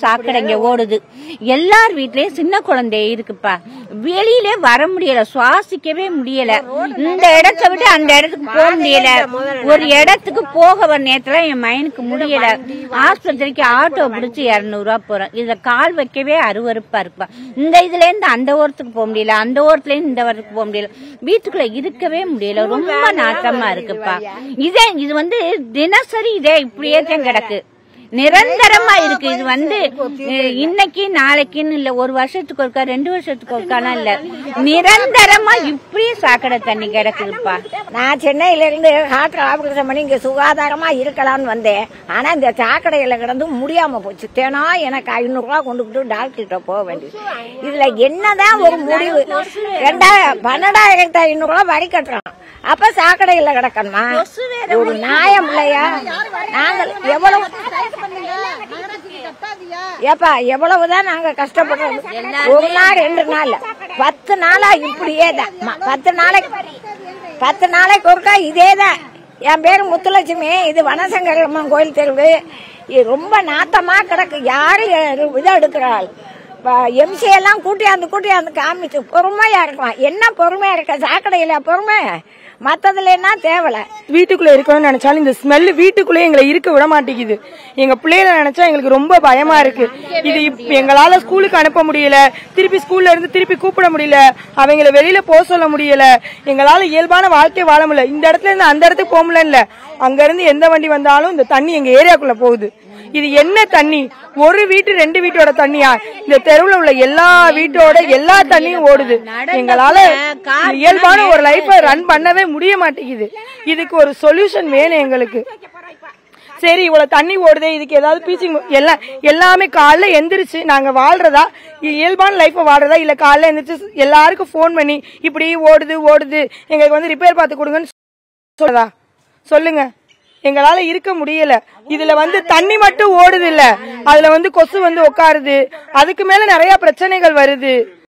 சாக்கடைங்க ஓடுது. எல்லார் வீட்லயும் சின்ன குழந்தை இருக்குப்பா. வெளியிலே வர முடியல, சுவாசிக்கவே முடியல. இந்த இடத்த விட்டு அந்த இடத்துக்கு போக முடியல. ஒரு இடத்துக்கு போக வர நேரத்துல என் மயனுக்கு முடியல. ஆஸ்பத்திரிக்கு ஆட்டோ பிடிச்சி 200 ரூபா போறேன். இதுல கால் வைக்கவே அருவருப்பா இருக்குப்பா. இந்த இதுல இருந்து அந்த ஓரத்துக்கு போக முடியல, அந்த ஓரத்துல இருந்து இந்த ஓரத்துக்கு போக முடியல. வீட்டுக்குள்ள இருக்கவே முடியல. ரொம்ப நாட்டமா இருக்குப்பா. இது வந்து தினசரி இதே இப்படியே தான் கிடக்கு, நிரந்தரமா இருக்கு. இது இன்னைக்கு நாளைக்குன்னு இல்ல, ஒரு வருஷத்துக்கு ஒருக்கா 2 வருஷத்துக்கு ஒருக்கானா இல்ல, நிரந்தரமா இப்படியே சாக்கடை தண்ணி கிடக்குதுப்பா. நான் சென்னையில இருந்து ஹார்ட் ஆபரேஷன் பண்ணி இங்க சுகாதாரமா இருக்கலாம்னு வந்தேன். ஆனா இந்த சாக்கடையில கிடந்து முடியாம போச்சு. தினா எனக்கு 500 ரூபா கொண்டு டாக்டர்கிட்ட போக வேண்டியது. இதுல என்னதான் ஒரு முடிவு? 12,500 ரூபா வரி கட்டுறோம். அப்ப சாக்கடையில கிடக்கணுமா? ஒரு நியாயம் இல்லையா? நாங்கள் எவ்வளவு ஏப்பா எவ்வளவுதான் நாங்க கஷ்டப்படுறோம். ஒரு நாள் 2 நாள் 10 நாளா இப்படியே தான். 10 நாளைக்கு ஒருக்கா இதேதான். என் பேரு முத்துலட்சுமி. இது வனசங்கரம்மன் கோயில் தெருவு. ரொம்ப நாத்தமா கிடக்கு. யாரு இதை எடுக்கிறாள்? எம்சி எல்லாம் கூட்டியாந்து காமிச்சு பொறுமையா இருக்கலாம். என்ன பொறுமையா இருக்க? சாக்கடையில பொறுமை, மத்ததுல என்ன தேவல. வீட்டுக்குள்ள இருக்கணும்னு நினைச்சாலும் இந்த ஸ்மெல் வீட்டுக்குள்ளே எங்களை இருக்க விட மாட்டேங்குது. எங்க பிள்ளைகளை நினைச்சா எங்களுக்கு ரொம்ப பயமா இருக்கு. இது எங்களால ஸ்கூலுக்கு அனுப்ப முடியல, திருப்பி ஸ்கூல்ல இருந்து திருப்பி கூப்பிட முடியல, அவங்களை வெளியில போக சொல்ல முடியல. எங்களால இயல்பான வாழ்க்கை வாழ முடியல. இந்த இடத்துல இருந்து அந்த இடத்துக்கு போக முடியல. அங்க இருந்து எந்த வண்டி வந்தாலும் இந்த தண்ணி எங்க ஏரியாக்குள்ள போகுது. இது என்ன தண்ணி? ஒரு வீட்டு 2 வீட்டோட தண்ணியா? இந்த தெருவுல உள்ள எல்லா வீட்டோட எல்லா தண்ணியும் ஓடுது. எங்களால இயல்பான ஒரு லைஃப ரன் பண்ணவே முடிய மாட்டேங்குது. இதுக்கு ஒரு சொல்யூஷன் வேணும் எங்களுக்கு. சரி, இவ்வளவு தண்ணி ஓடுதே, இதுக்கு ஏதாவது பீச்சிங் எல்லாமே காலைல எந்திரிச்சு நாங்க வாழ்றதா, இயல்பான லைஃப வாழ்றதா, இல்ல காலைல எந்திரிச்சு எல்லாருக்கும் போன் பண்ணி இப்படி ஓடுது எங்களுக்கு வந்து ரிப்பேர் பார்த்து கொடுங்கன்னு சொல்லதா? சொல்லுங்க. எங்களால இருக்க முடியல. இதுல வந்து தண்ணி மட்டும் ஓடுது இல்ல, அதுல வந்து கொசு வந்து உட்காருது. அதுக்கு மேல நிறைய பிரச்சனைகள் வருது.